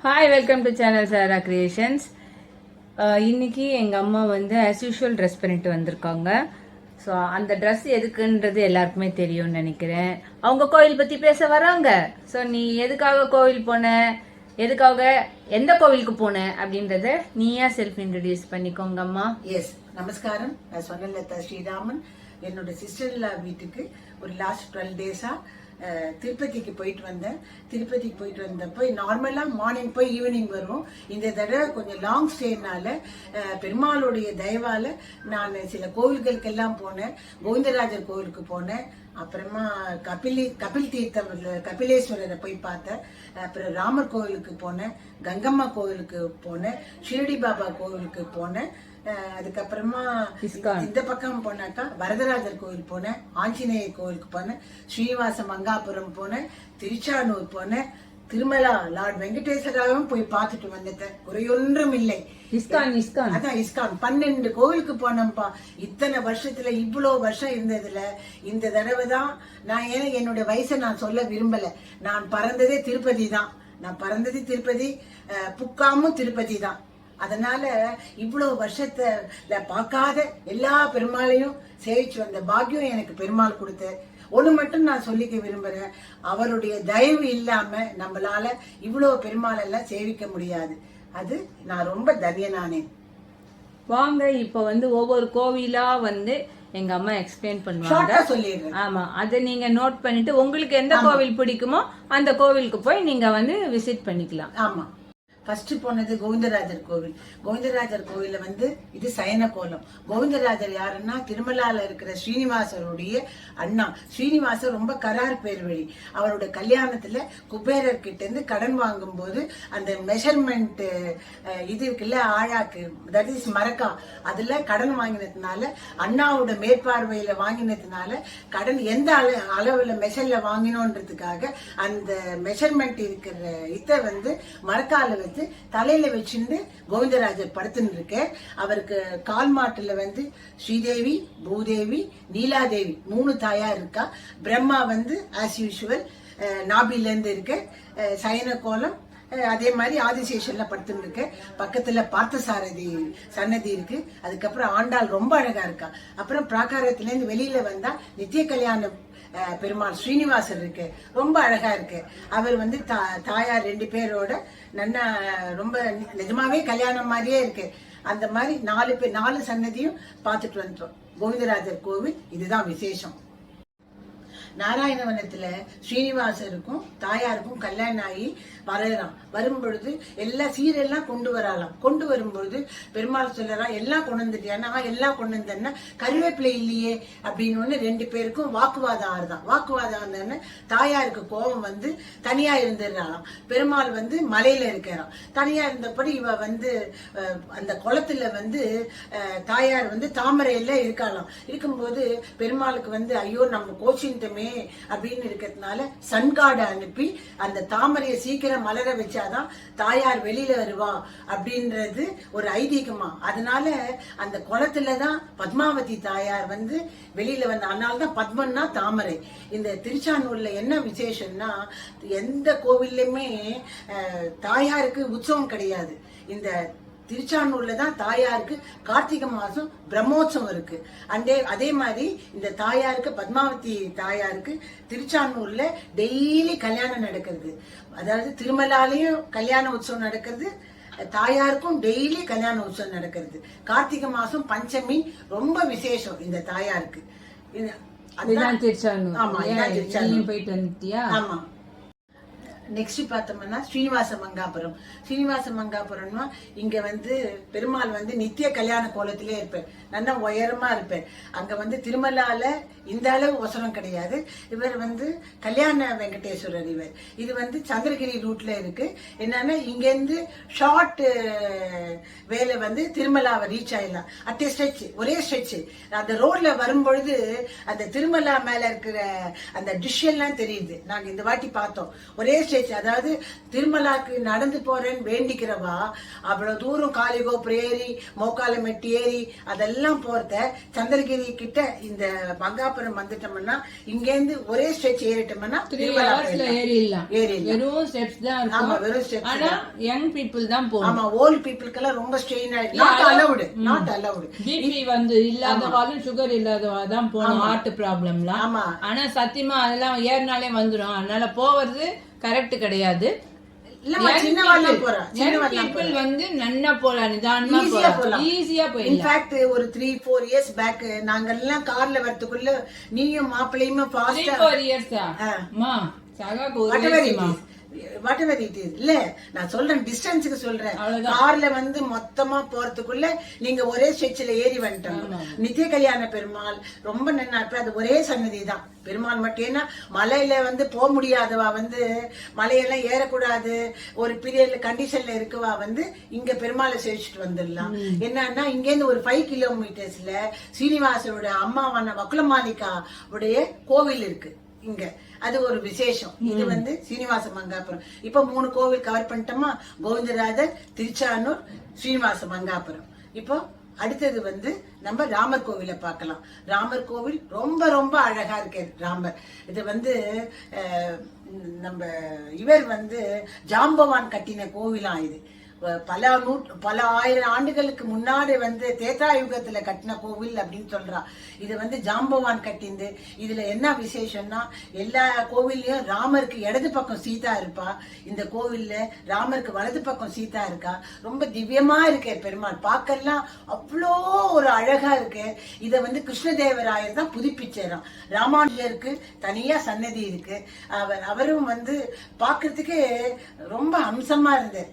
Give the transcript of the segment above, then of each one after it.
Hi, welcome to channel Sara creations. இன்னைக்கு எங்கள் அம்மா வந்து ஆஸ் யூஷுவல் ட்ரெஸ் பண்ணிட்டு வந்திருக்காங்க. ஸோ அந்த ட்ரெஸ் எதுக்குன்றது எல்லாருக்குமே தெரியும்னு நினைக்கிறேன். அவங்க கோவில் பற்றி பேச வராங்க. ஸோ நீ எதுக்காக கோவில் போன, எதுக்காக எந்த கோவிலுக்கு போன அப்படின்றத நீயா செல்ஃப் இன்ட்ரடியூஸ் பண்ணிக்கோங்க அம்மா. எஸ், நமஸ்காரம். நான் சொன்னலதா ஸ்ரீராமன். என்னோட சிஸ்டர்ல வீட்டுக்கு ஒரு லாஸ்ட் 12 டேஸா திருப்பதிக்கு போயிட்டு வந்தேன். திருப்பதிக்கு போயிட்டு வந்தப்போ நார்மலா மார்னிங் போய் ஈவினிங் வருவோம். இந்த தடவை கொஞ்சம் லாங் ஸ்டேனால பெருமாளுடைய தயவால நான் சில கோவில்களுக்கெல்லாம் போனேன். கோவிந்தராஜர் கோவிலுக்கு போனேன். அப்புறமா கபில் தீர்த்தம் கபிலேஸ்வரரை போய் பார்த்தேன். அப்புறம் ராமர் கோவிலுக்கு போனேன், கங்கம்மா கோவிலுக்கு போனேன், ஷிரடி பாபா கோவிலுக்கு போனேன். அதுக்கப்புறமா இந்த பக்கம் போனாக்கா வரதராஜர் கோவில் போனேன், ஆஞ்சநேயர் கோவிலுக்கு போனேன், ஸ்ரீனிவாச மங்காபுரம் போனேன், திருச்சானூர் போனேன், திருமலா லார்ட் வெங்கடேஸ்வராவும் போய் பார்த்துட்டு வந்துட்டேன். குறையொன்றும் இல்லை. அதான் இஸ்கான் 12 கோவிலுக்கு போனோம்ப்பா. இத்தனை வருஷத்துல இவ்வளவு வருஷம் இருந்ததுல இந்த தடவை தான் நான் என்னோட வயசை நான் சொல்ல விரும்பல. நான் பறந்ததே திருப்பதி தான். நான் பறந்தது திருப்பதி, புக்காமும் திருப்பதி தான். அதனால இவ்வளவு வருஷத்துல பார்க்காத எல்லா பெருமாளையும் சேவிச்சு வந்த பாக்கியம் எனக்கு பெருமாள் கொடுத்த. ஒண்ணு மட்டும் நான் சொல்லிக்க விரும்புறேன், அவருடைய தயவு இல்லாம நம்மளால இவ்வளவு பெருமாள் எல்லாம் சேவிக்க முடியாது. அது நான் ரொம்ப தன்யனானேன். வாங்க, இப்ப ஒவ்வொரு கோவிலா எங்க அம்மா எக்ஸ்பிளைன் பண்ணுவாங்க. சொல்லிடுறேன். ஆமா, அதை நீங்க நோட் பண்ணிட்டு உங்களுக்கு எந்த கோவில் பிடிக்குமோ அந்த கோவிலுக்கு போய் நீங்க விசிட் பண்ணிக்கலாம். ஆமா, ஃபர்ஸ்ட் போனது கோவிந்தராஜர் கோவில். கோவிந்தராஜர் கோவில இது சயன கோலம். கோவிந்தராஜர் யாருன்னா திருமலால இருக்கிற ஸ்ரீனிவாசருடைய அண்ணா. ஸ்ரீனிவாசர் ரொம்ப கரார் பேர் வழி. அவரோட கல்யாணத்துல குபேரர் கிட்ட இருந்து கடன் வாங்கும் போது அந்த மெஷர்மெண்ட் இது இருக்குல்ல, ஆழாக்கு, தட் இஸ் மரக்கா, அதுல கடன் வாங்கினதுனால, அண்ணாவோட மேற்பார்வையில வாங்கினதுனால கடன் எந்த அளவுல மெஷர்ல வாங்கினோன்றதுக்காக அந்த மெஷர்மெண்ட் இருக்கிற இதை மரக்கால வச்சு தலையில வச்சிருந்து கோவிந்தராஜர் படுத்துன்னு இருக்க. அவருக்கு கால் மாட்டுல ஸ்ரீதேவி, பூதேவி, நீலாதேவி 3 தாயார் இருக்கா. பிரம்மா ஆஸ் யூஷுவல் நாபில இருந்து இருக்க சயன கோலம். அதே மாதிரி ஆதிசேஷன்ல படுத்துட்டு இருக்கு. பக்கத்துல பார்த்தசாரதி சன்னதி இருக்கு. அதுக்கப்புறம் ஆண்டாள் ரொம்ப அழகா இருக்கா. அப்புறம் பிராகாரத்துல இருந்து வெளியில வந்தா நித்திய கல்யாண பெருமாள் ஸ்ரீனிவாசர் இருக்கு, ரொம்ப அழகா இருக்கு. அவர் தாயார் 2 பேரோட நன்னா ரொம்ப நிஜமாவே கல்யாணம் மாதிரியே இருக்கு. அந்த மாதிரி 4 சன்னதியும் பார்த்துட்டு வந்துட்டோம். கோவிந்தராஜர் கோவில் இதுதான் விசேஷம். நாராயணவனத்துல ஸ்ரீனிவாசருக்கும் தாயாருக்கும் கல்யாணம் ஆகி வரலாம். வரும்பொழுது எல்லா சீரெல்லாம் கொண்டு வரலாம். கொண்டு வரும்பொழுது பெருமாள் சொல்லலாம், எல்லாம் கொண்டு வந்துட்டியா? எல்லாம் கொண்டு வந்தேன்னா கருவேப்பிலை இல்லையே அப்படின்னு 2 பேருக்கும் வாக்குவாதம் ஆறுதான். வாக்குவாதம் ஆனதுன்னு தாயாருக்கு கோபம் தனியா இருந்துடுறாளாம். பெருமாள் மலையில இருக்கிறான். தனியா இருந்தபடி இவ அந்த குளத்துல தாயார் தாமரையில இருக்கலாம். இருக்கும்போது பெருமாளுக்கு ஐயோ நம்ம கோச்சின்ட்டமே அப்படின்னு இருக்கிறதுனால சன்காடை அனுப்பி அந்த தாமரையை சீக்கிரம் மலர வச்சாதான் தாயார் வெளியில வருவா அப்படின்றது ஒரு ஐதீகமா. அதனால அந்த குளத்துலதான் பத்மாவதி தாயார் வெளியில அதனாலதான் பத்மன்னா தாமரை. இந்த திருச்சானூர்ல என்ன விசேஷம்னா, எந்த கோவில்லையுமே தாயாருக்கு உற்சவம் கிடையாது. இந்த திருச்சானூர்ல தான் தாயாருக்கு கார்த்திகை மாசம் பிரம்மோற்சவம் இருக்கு. அதே மாதிரி இந்த தாயாருக்கு, பத்மாவதி தாயாருக்கு திருச்சானூர்ல டெய்லி கல்யாணம் நடக்கிறது. அதாவது திருமலாலையும் கல்யாண உற்சவம் நடக்கிறது, தாயாருக்கும் டெய்லி கல்யாண உற்சவம் நடக்கிறது. கார்த்திகை மாசம் பஞ்சமி ரொம்ப விசேஷம் இந்த தாயாருக்கு. ஆமா, போயிட்டு வந்துட்டியா? ஆமா. நெக்ஸ்ட் பார்த்தோம்னா ஸ்ரீனிவாச மங்காபுரம். ஸ்ரீனிவாச மங்காபுரம்னா இங்க பெருமாள் நித்திய கல்யாண கோலத்திலே இருப்பார். நல்லா உயரமா இருப்பார். அங்க திருமலால இந்த அளவு ஒசரம் கிடையாது. இவர் கல்யாண வெங்கடேஸ்வரர். இவர் இது சந்திரகிரி ரூட்ல இருக்கு. என்னன்னா இங்க இருந்து ஷார்ட் வேலை திருமலாவை ரீச் ஆயிடலாம். அட்டே ஸ்ட்ரெச், ஒரே ஸ்ட்ரெச். அந்த ரோட்ல வரும்பொழுது அந்த திருமலா மேல இருக்கிற அந்த டிஷ் எல்லாம் தெரியுது. நாங்க இந்த வாட்டி பார்த்தோம். ஒரே ஸ்ட்ரெச் ஸ்டேஜ், அதாவது திருமலாக்கு நடந்து போறேன்னு வேண்டிக்கிறவா அவ்வளவு தூரம் காளிகோபுரம் ஏறி மோக்காலமெட்டி ஏறி அதெல்லாம் போறத சந்திரகிரி கிட்ட இந்த மங்காபுரம் வந்துட்டோம்னா இங்கேருந்து ஒரே ஸ்டெச் ஏறிட்டோம்னா 3 hours ஏறிடலாம். வெறும் ஸ்டெப்ஸ் தான் இருக்கும். ஆமா, வெறும் ஸ்டெப்ஸ். ஆனா யங் பீப்புள் தான் போகணும். ஆமா, ஓல்ட் பீப்புளுக்கெல்லாம் ரொம்ப ஸ்ட்ரெயின் ஆயிடுச்சு. Not allowed. பிபி வந்து இல்லாதவாலும் சுகர் இல்லாதவா தான் போகணும். ஹார்ட் ப்ராப்ளம்லாம். ஆமா. ஆனா சத்தியமா அதெல்லாம் ஏறினாலே வந்துடும். அதனால போவது கரெக்ட் கிடையாது. வந்து நன்னா போலாம், நிதானமா போலாம், ஈஸியா போயிடலாம். இன்ஃபேக்ட் ஒரு 3-4 இயர்ஸ் பேக் நாங்க எல்லாம் கார்ல வரதுக்குள்ள நீயும் மாப்பிள்ளையுமே ஃபாஸ்டா 3-4 இயர்ஸா மா சகாக்கு ஒரு வயசுமா whatever it is. இல்ல நான் சொல்றேன், டிஸ்டன்ஸுக்கு சொல்றேன். கார்ல வந்து மொத்தமா போறதுக்குள்ள நீங்க ஒரே ஸ்ட்ரெச்ல ஏறி வந்துட்டோம். நித்திய கல்யாண பெருமாள் ரொம்ப நன்னா இருப்ப. அது ஒரே சன்னதி தான் பெருமாள் மட்டும். ஏன்னா மலையில வந்து போக முடியாதவா வந்து மலையெல்லாம் ஏறக்கூடாது ஒரு பீரியட்ல கண்டிஷன்ல இருக்கவா வந்து இங்க பெருமாளை சேவிச்சுட்டு வந்துடலாம். என்னன்னா இங்க இருந்து ஒரு 5 கிலோமீட்டர்ஸ்ல சீனிவாசனோட அம்மாவான வக்குலமாலிகா உடைய கோவில் இருக்கு இங்க. அது ஒரு விசேஷம். இது வந்து சீனிவாச மங்காபுரம். இப்ப 3 கோவில் கவர் பண்ணிட்டோமா? கோவிந்தராஜர், திருச்சானூர், ஸ்ரீனிவாச மங்காபுரம். இப்போ அடுத்தது வந்து நம்ம ராமர் கோவிலை பார்க்கலாம். ராமர் கோவில் ரொம்ப ரொம்ப அழகா இருக்கு. ராமர் இது வந்து நம்ம இவர் வந்து ஜாம்பவான் கட்டின கோவிலா. இது பல ஆயிரம் ஆண்டுகளுக்கு முன்னாடி வந்து தேத்ராயுகத்துல கட்டின கோவில் அப்படின்னு சொல்றா. இது வந்து ஜாம்பவான் கட்டிந்து. இதுல என்ன விசேஷம்னா எல்லா கோவில்லையும் ராமருக்கு இடது பக்கம் சீதா இருப்பா. இந்த கோவில்ல ராமருக்கு வலது பக்கம் சீதா இருக்கா. ரொம்ப திவ்யமா இருக்கு பெருமாள். பார்க்கலாம் அவ்வளோ ஒரு அழகா இருக்கு. இத வந்து கிருஷ்ணதேவராயர் தான் புதுப்பிச்சாராம். ராமானுஜருக்கு தனியா சன்னதி இருக்கு. அவரும் வந்து பாக்குறதுக்கு ரொம்ப அம்சமா இருந்தார்.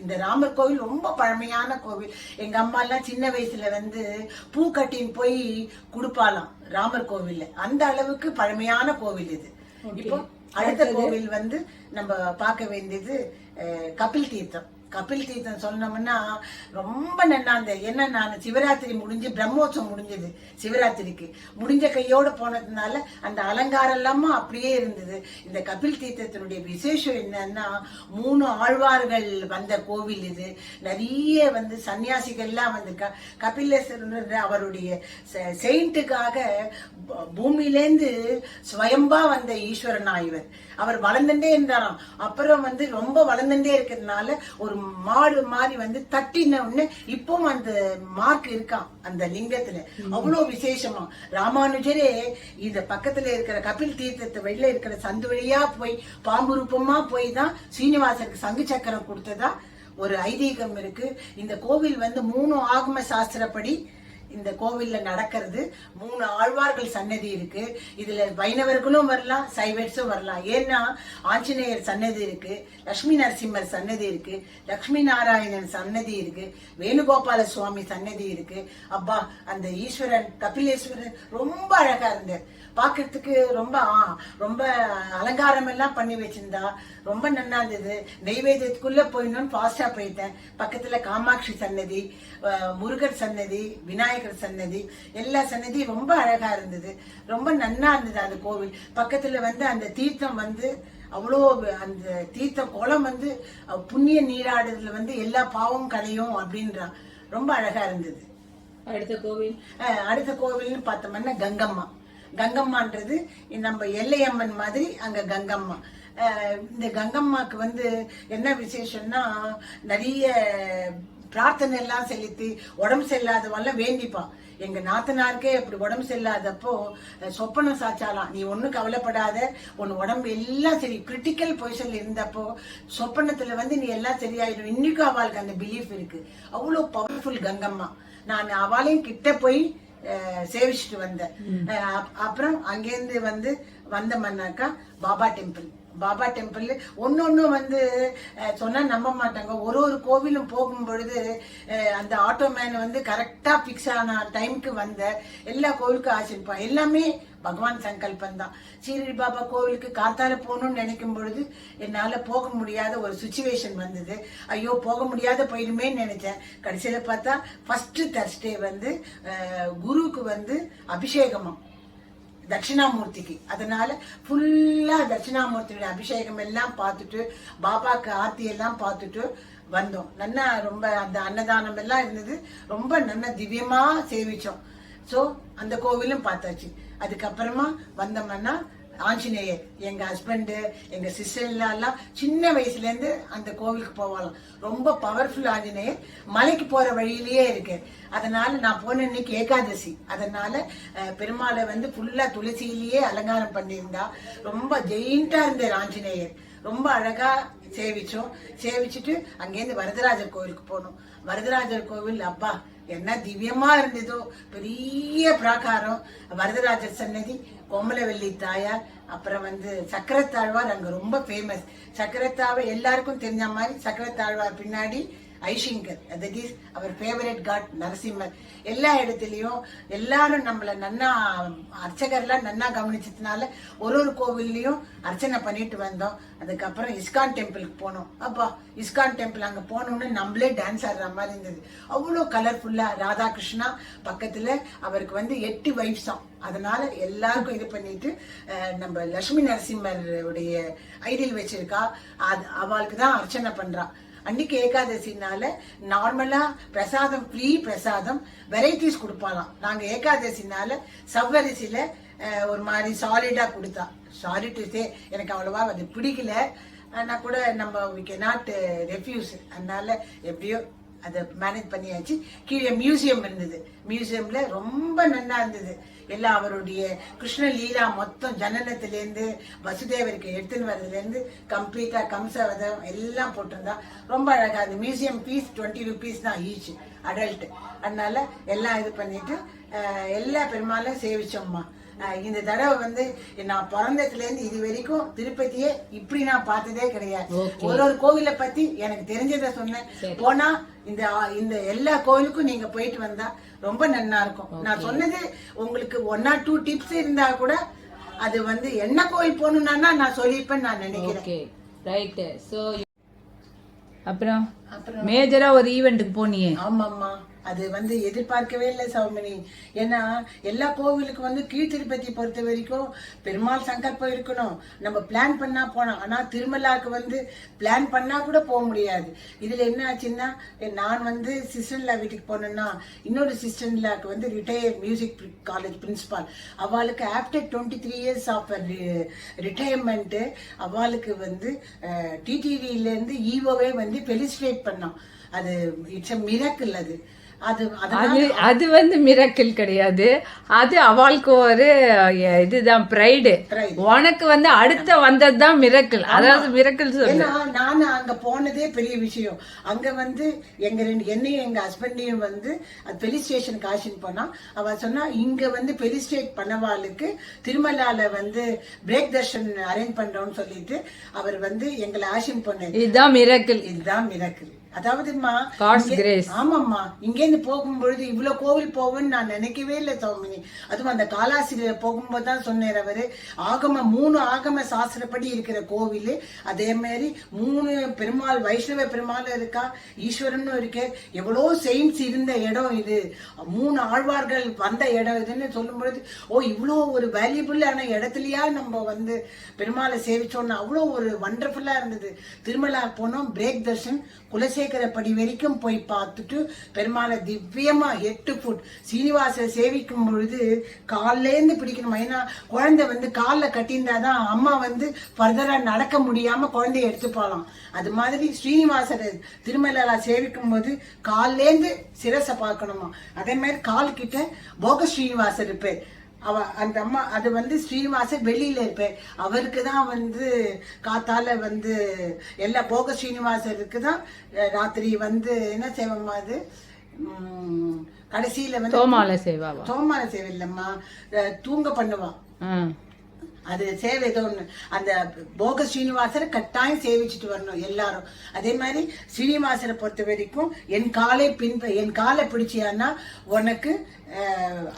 இந்த ராமர் கோவில் ரொம்ப பழமையான கோவில். எங்க அம்மா எல்லாம் சின்ன வயசுல வந்து பூ கட்டின்னு போய் கொடுப்பாலாம் ராமர் கோவில்ல. அந்த அளவுக்கு பழமையான கோவில் இது. இப்போ அடுத்த கோவில் வந்து நம்ம பார்க்க வேண்டியது கபில் தீர்த்தம். கபில் தீர்த்தம் சொன்னோம்னா ரொம்ப நன்னா. என்ன நான் சிவராத்திரி முடிஞ்சு பிரம்மோற்சவம் முடிஞ்சது. சிவராத்திரிக்கு முடிஞ்ச கையோட போனதுனால அந்த அலங்காரம் எல்லாமா அப்படியே இருந்தது. இந்த கபில் தீர்த்தத்தினுடைய விசேஷம் என்னன்னா 3 ஆழ்வார்கள் வந்த கோவில் இது. நிறைய வந்து சன்னியாசிகள்லாம் வந்திருக்கா. கபிலேஸ்வரர் அவருடைய செயின்ட்டுக்காக பூமியிலேந்து ஸ்வயம்பா வந்த ஈஸ்வரன் ஆய்வர். அவர் வளர்ந்துட்டே இருந்தாராம். அப்புறம் வந்து ரொம்ப வளர்ந்துட்டே இருக்கிறதுனால ஒரு மாடு மாதிரி வந்து தட்டின உடனே இப்பவும் அந்த மார்க் இருக்கான் அந்த லிங்கத்துல. அவ்வளவு விசேஷமா ராமானுஜரே இந்த பக்கத்துல இருக்கிற கபில் தீர்த்தத்தை வெளில இருக்கிற சந்து வழியா போய் பாம்பு ரூபமா போய் தான் சீனிவாசருக்கு சங்கு சக்கரம் கொடுத்ததா ஒரு ஐதீகம் இருக்கு. இந்த கோவில் வந்து 3 ஆகம சாஸ்திரப்படி இந்த கோவில்ல நடக்கிறது. 3 ஆழ்வார்கள் சன்னதி இருக்கு. இதுல வைணவர்களும் வரலாம், சைவர்ஸும் வரலாம். ஏன்னா ஆஞ்சநேயர் சன்னதி இருக்கு, லட்சுமி நரசிம்மர் சன்னதி இருக்கு, லட்சுமி நாராயணன் சன்னதி இருக்கு, வேணுகோபால சுவாமி சன்னதி இருக்கு. அப்பா அந்த ஈஸ்வரன் கபிலேஸ்வரர் ரொம்ப அழகா இருந்தார். பாக்குறதுக்கு ரொம்ப ரொம்ப அலங்காரம் எல்லாம் பண்ணி வச்சிருந்தா ரொம்ப நன்னா இருந்தது. நெய்வேத்தியத்துக்குள்ள போயிடணும்னு ஃபாஸ்டா போயிட்டேன். பக்கத்துல காமாட்சி சன்னதி, முருகர் சன்னதி, விநாயகர் சன்னதி, எல்லா சன்னதி ரொம்ப அழகா இருந்தது. ரொம்ப நன்னா இருந்தது அந்த கோவில். பக்கத்துல வந்து அந்த தீர்த்தம் வந்து அவ்வளோ அந்த தீர்த்த குளம் வந்து புண்ணிய நீராடுறதுல வந்து எல்லா பாவம் கலையும் அப்படின்றான். ரொம்ப அழகா இருந்தது. அடுத்த கோவில்னு பார்த்தோம்னா கங்கம்மா. கங்கம்மான்றது நம்ம எல்லையம்மன் மாதிரி அங்க கங்கம்மா. இந்த கங்கம்மாக்கு வந்து என்ன விசேஷம்னா நிறைய பிரார்த்தனை எல்லாம் செலுத்தி உடம்பு செல்லாதவெல்லாம் வேண்டிப்பான். எங்க நாத்தனாருக்கே அப்படி உடம்பு செல்லாதப்போ சொப்பனம் சாச்சாலாம், நீ ஒன்னும் கவலைப்படாத, உன் உடம்பு எல்லாம் சரி. கிரிட்டிக்கல் பொசிஷன்ல இருந்தப்போ சொப்பனத்துல வந்து நீ எல்லாம் சரியாயிடும். இன்னைக்கும் அவளுக்கு அந்த பிலீஃப் இருக்கு. அவ்வளவு பவர்ஃபுல் கங்கம்மா. நான் அவளையும் கிட்ட போய் சேவிச்சுட்டு வந்தேன். அப்புறம் அங்கேருந்து வந்து வந்தோம்னாக்கா பாபா டெம்பிள். பாபா டெம்பிள் ஒன்னொன்னு வந்து சொன்னா நம்ப மாட்டாங்க. ஒரு கோவிலும் போகும் பொழுது அந்த ஆட்டோமேன் வந்து கரெக்டா பிக்ஸ் ஆன டைமுக்கு வந்த எல்லா கோவிலுக்கும் ஆசிரிப்பான். எல்லாமே பகவான் சங்கல்பம் தான். சீரடி பாபா கோவிலுக்கு காத்தால போகணும்னு நினைக்கும் பொழுது என்னால போக முடியாத ஒரு சுச்சுவேஷன் வந்தது. ஐயோ போக முடியாத போயிடுமே நினைச்சேன். கடைசியில பார்த்தா ஃபர்ஸ்ட் தர்ஸ்டே வந்து குருவுக்கு வந்து அபிஷேகமா தட்சிணாமூர்த்திக்கு. அதனால ஃபுல்லா தட்சிணாமூர்த்தியோட அபிஷேகம் எல்லாம் பார்த்துட்டு பாபாக்கு ஆர்த்தி எல்லாம் பார்த்துட்டு வந்தோம். நல்லா ரொம்ப அந்த அன்னதானம் எல்லாம் இருந்தது, ரொம்ப நல்லா திவ்யமா சேவிச்சோம். சோ அந்த கோவிலும் பார்த்தாச்சு. அதுக்கப்புறமா வந்தோம்னா ஆஞ்சநேயர், எங்க ஹஸ்பண்ட் எங்க சிஸ்டர் எல்லாம் சின்ன வயசுல இருந்து அந்த கோவிலுக்கு போவாலாம். ரொம்ப பவர்ஃபுல் ஆஞ்சநேயர், மலைக்கு போற வழியிலேயே இருக்கு. அதனால நான் போன இன்னைக்கு ஏகாதசி, அதனால பெருமாளை வந்து ஃபுல்லா துளசியிலேயே அலங்காரம் பண்ணியிருந்தா. ரொம்ப ஜெயிண்டா இருந்தார் ஆஞ்சநேயர், ரொம்ப அழகா சேவிச்சோம். சேவிச்சுட்டு அங்கேருந்து வரதராஜர் கோவிலுக்கு போனோம். வரதராஜர் கோவில் அப்பா என்ன திவ்யமா இருந்ததோ, பெரிய பிராகாரம், வரதராஜர் சன்னதி, கோமலவல்லி தாயார், அப்புறம் வந்து சக்கரத்தாழ்வார் அங்க ரொம்ப ஃபேமஸ். சக்கரத்தாழ்வார் எல்லாருக்கும் தெரிஞ்ச மாதிரி சக்கரத்தாழ்வார் பின்னாடி ஐஷிங்கர், தட் இஸ் அவர் ஃபேவரட் காட் நரசிம்மர். எல்லா இடத்துலயும் எல்லாரும் நம்மள நன்னா அர்ச்சகர்லாம் நன்னா கவனிச்சதுனால ஒரு கோவில்லையும் அர்ச்சனை பண்ணிட்டு வந்தோம். அதுக்கப்புறம் இஸ்கான் டெம்பிளுக்கு போனோம். அப்பா இஸ்கான் டெம்பிள் அங்க போனோம்னு நம்மளே டான்ஸ் ஆடுற மாதிரி இருந்தது. அவ்வளோ கலர்ஃபுல்லா ராதாகிருஷ்ணா பக்கத்துல, அவருக்கு வந்து 8 வைஃப்ஸாம். அதனால எல்லாருக்கும் இது பண்ணிட்டு நம்ம லட்சுமி நரசிம்மர் உடைய ஐடியல் வச்சிருக்கா, அவளுக்கு தான் அர்ச்சனை பண்றா. அன்னைக்கு ஏகாதசினால நார்மலா பிரசாதம், ஃப்ரீ பிரசாதம், வெரைட்டிஸ் கொடுப்பாலாம். நாங்க ஏகாதசினால சவ்வரிசில ஒரு மாதிரி சாலிடா கொடுத்தா. சாரி டு சே, எனக்கு அவ்வளவா அது பிடிக்கல. ஆனா கூட நம்ம வி கே நாட் ரெஃப்யூஸ், அதனால எப்படியோ அதை மேனேஜ் பண்ணியாச்சு. கீழே மியூசியம் இருந்தது, மியூசியம்ல ரொம்ப நல்லா இருந்தது. எல்லாம் அவருடைய கிருஷ்ண லீலா மொத்தம் ஜனனத்திலேருந்து வசுதேவருக்கு எடுத்துன்னு வர்றதுல இருந்து கம்ப்ளீட்டா கம்சவதம் எல்லாம் போட்டிருந்தா. ரொம்ப அழகா. அந்த மியூசியம் ஃபீஸ் 20 rupees தான் ஈச் அடல்ட். அதனால எல்லாம் இது பண்ணிட்டு எல்லா பெருமாளும் சேவிச்சோம்மா. இந்த தடவை வந்து நான் பிறந்ததுல இருந்து இது வரைக்கும் திருப்பதியே இப்படி நான் பார்த்ததே கிடையாது. ஒரு கோவிலை பத்தி எனக்கு தெரிஞ்சதை சொன்னேன். போனா இந்த எல்லா கோவிலுக்கும் நீங்க போயிட்டு வந்தா ரொம்ப நல்லா இருக்கும். நான் சொன்னது உங்களுக்கு 1 or 2 டிப்ஸ் இருந்தா கூட அது வந்து என்ன கோவில் போகணும்னா நான் சொல்லிப்பேன் நான் நினைக்கிறேன். அப்புறம் மேஜரா ஒரு ஈவெண்ட்டுக்கு போனியே? ஆமாம்மா, அது வந்து எதிர்பார்க்கவே இல்லை சௌமினி. ஏன்னா எல்லா கோவிலுக்கு வந்து கீழ் திருப்பதி பொறுத்த வரைக்கும் பெருமாள் சங்கல்பம் இருக்கணும், நம்ம பிளான் பண்ணா போனோம். ஆனா திருமலாக்கு வந்து பிளான் பண்ணா கூட போக முடியாது. இதுல என்ன ஆச்சுன்னா, நான் வந்து சிஸ்டர்லா வீட்டுக்கு போனேன்னா இன்னொரு சிஸ்டர்லாக்கு வந்து ரிட்டையர்ட் மியூசிக் காலேஜ் பிரின்சிபால், அவளுக்கு ஆஃப்டர் 23 years ஆஃப் ரிட்டையர்மெண்ட் அவளுக்கு வந்து டிடிவில இருந்து ஈவோவே வந்து பெலிஸ்ட்ரேட் பண்ணோம். அது இட்ஸ் அ மிராக்கிள். அது வந்து மிராக்கிள் கிடையாது, அது அவளுக்கு ஒரு இதுதான் பிரைடு. உனக்கு வந்து அடுத்த வந்ததுதான் மிராக்கிள். அதாவது மிராக்கிள் நான் அங்க போனதே பெரிய விஷயம். அங்க வந்து என்னையும் எங்க ஹஸ்பண்டையும் வந்து பெலிஸ்டேஷனுக்கு ஆஷின் போனா, அவ சொன்னா இங்க வந்து பெலிஸ்டேட் பண்ணவாளுக்கு திருமலால வந்து பிரேக் தர்ஷன் அரேஞ்ச் பண்றோம்னு சொல்லிட்டு அவர் வந்து எங்களை ஆஷின் பண்ணாரு. இதுதான் மிராக்கிள், இதுதான் மிராக்கிள். அதாவதுமா, ஆமாம்மா, இங்கேருந்து போகும்பொழுது இவ்வளவு கோவில் போவேன்னு நான் நினைக்கவே இல்லை சௌமினி. அதுவும் அந்த காலாசிரியர போகும்போதுதான் சொன்னார் அவரு, 3 ஆகம சாஸ்திரப்படி இருக்கிற கோவில், அதே மாதிரி 3 பெருமாள், வைஷ்ணவ பெருமாள் இருக்கா, ஈஸ்வரனும் இருக்கு, எவ்வளவு செயின்ஸ் இருந்த இடம் இது, 3 ஆழ்வார்கள் வந்த இடம் இதுன்னு சொல்லும் பொழுது, இவ்வளோ ஒரு வேல்யூபிளான இடத்துலயா நம்ம வந்து பெருமாளை சேவிச்சோம்னா அவ்வளோ ஒரு வண்டர்ஃபுல்லா இருந்தது. திருமலா போனோம், பிரேக் தர்ஷன், குலசேகரப்படி வரைக்கும் போய் பார்த்துட்டு பெருமாளை திவ்யமா 8 ஃபுட் சீனிவாச சேவிக்கும் பொழுது காலிலேருந்து பிடிக்கணும். ஏன்னா குழந்தை வந்து காலில் கட்டியிருந்தாதான் அம்மா வந்து ஃபர்தரா நடக்க முடியாம குழந்தைய எடுத்துப்பாலாம். அது மாதிரி ஸ்ரீனிவாசரை திருமலா சேவிக்கும் போது காலிலேருந்து சிரசை பார்க்கணுமா. அதே மாதிரி கால் கிட்ட போக ஸ்ரீனிவாசர் இருப்பார். அந்த அம்மா அது வந்து ஸ்ரீனிவாசர் வெளியில இருப்பார். அவருக்கு தான் வந்து காத்தால வந்து எல்லா போக ஸ்ரீனிவாசருக்கு தான் ராத்திரி வந்து என்ன செய்வோமா, அது கடைசியில வந்து தோமால சேவை இல்லம்மா, தூங்க பண்ணுவான். அது சேவை ஏதோ ஒண்ணு அந்த போக ஸ்ரீனிவாசரை கட்டாயம் சேவிச்சுட்டு வரணும் எல்லாரும். அதே மாதிரி ஸ்ரீனிவாசரை பொறுத்த வரைக்கும் என் காலை பிடிச்சியான்னா உனக்கு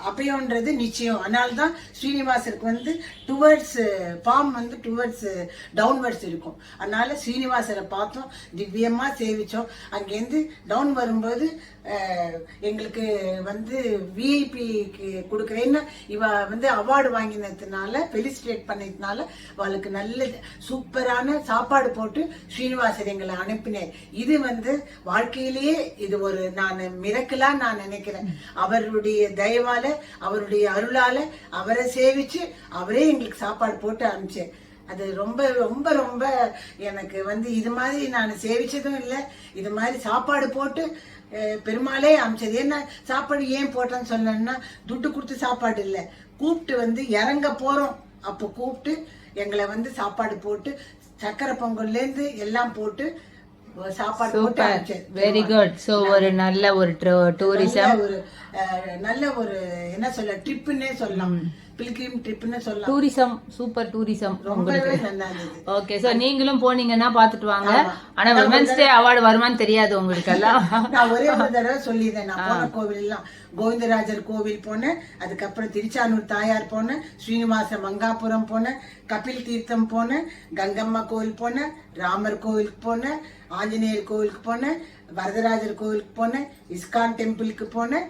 அபயம்ன்றது நிச்சயம். அதனால்தான் ஸ்ரீனிவாசருக்கு வந்து டுவர்ட்ஸ் ஃபார்ம் வந்து டுவர்ட்ஸ் டவுன்வர்ட்ஸ் இருக்கும். அதனால ஸ்ரீனிவாசரை பார்த்தோம், திவ்யமா சேவிச்சோம். அங்கேருந்து டவுன் வரும்போது எங்களுக்கு வந்து விஐபிக்கு கொடுக்குறேன்னு இவ வந்து அவார்டு வாங்கினதுனால ஃபெலிசிட்டேட் பண்ணதுனால அவளுக்கு நல்ல சூப்பரான சாப்பாடு போட்டு ஸ்ரீனிவாசர் எங்களை அனுப்பினேன். இது வந்து வாழ்க்கையிலேயே இது ஒரு நான் மிரக்கலா நான் நினைக்கிறேன். அவருடைய தயவால அவருடைய அருளால அவரை சேவிச்சு அவரே எங்களுக்கு சாப்பாடு போட்டு அனுப்பிச்சேன். அது ரொம்ப ரொம்ப ரொம்ப எனக்கு வந்து இது மாதிரி நான் சேவிச்சதும் இல்லை, இது மாதிரி சாப்பாடு போட்டு பெருமாளே அமிச்சது. என்ன சாப்பாடு ஏன் போட்டேன்னு சொன்னா துட்டு கொடுத்து சாப்பாடு இல்லை, கூப்பிட்டு வந்து இறங்க போறோம் அப்போ கூப்பிட்டு எங்களை வந்து சாப்பாடு போட்டு சக்கரை பொங்கல்ல இருந்து எல்லாம் போட்டு சாப்பாடு போட்டு அனுப்பிச்சேன். Very good. சோ ஒரு நல்ல ஒரு டூரிசம், நல்ல ஒரு என்ன சொல்ல ட்ரிப்னே சொல்லலாம், பில்கிரிம் ட்ரிப்னு சொல்லலாம். டூரிசம், சூப்பர் டூரிசம் ரொம்பவே நல்லா இருந்தது. ஓகே, சோ நீங்களும் போனீங்கன்னா பாத்துட்டு வாங்க. ஆனா விமென்ஸ் டே அவார்டு வருமான்னு தெரியாது உங்களுக்கு எல்லாம். நான் ஒரே ஒரு தடவை சொல்லிடுறேன். நான் போன கோவில் எல்லாம் கோவிந்தராஜர் கோவில் போனேன், அதுக்கப்புறம் திருச்சானூர் தாயார் போனேன், ஸ்ரீனிவாச மங்காபுரம் போனேன், கபில் தீர்த்தம் போனேன், கங்கம்மா கோவில் போனேன், ராமர் கோவிலுக்கு போனேன், ஆஞ்சநேயர் கோவிலுக்கு போனேன், வரதராஜர் கோவிலுக்கு போனேன், இஸ்கான் டெம்பிளுக்கு போனேன்,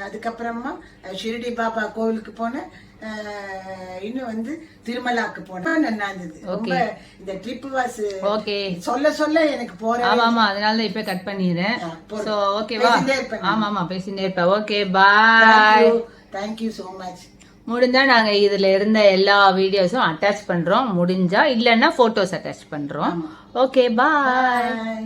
அதுக்கப்புறமா ஷிரடி பாபா கோவிலுக்கு போனேன், இன்னும் வந்து திருமலாக்கு போனேன். நல்லா இருந்தது ரொம்ப. இந்த ட்ரிப் வாஸ் ஓகே சொல்ல சொல்ல எனக்கு போறேன். ஆமா ஆமா, அதனால இப்ப கட் பண்ணிடுறேன். சோ ஓகேவா? ஆமா ஆமா, பேசிட்டே இருப்பேன். Okay, bye. Thank you so much. முடிஞ்சா நாங்க இதுல இருந்த எல்லா வீடியோஸும் அட்டாச் பண்றோம், முடிஞ்சா இல்லன்னா போட்டோஸ் அட்டாச் பண்றோம். ஓகே, பாய்.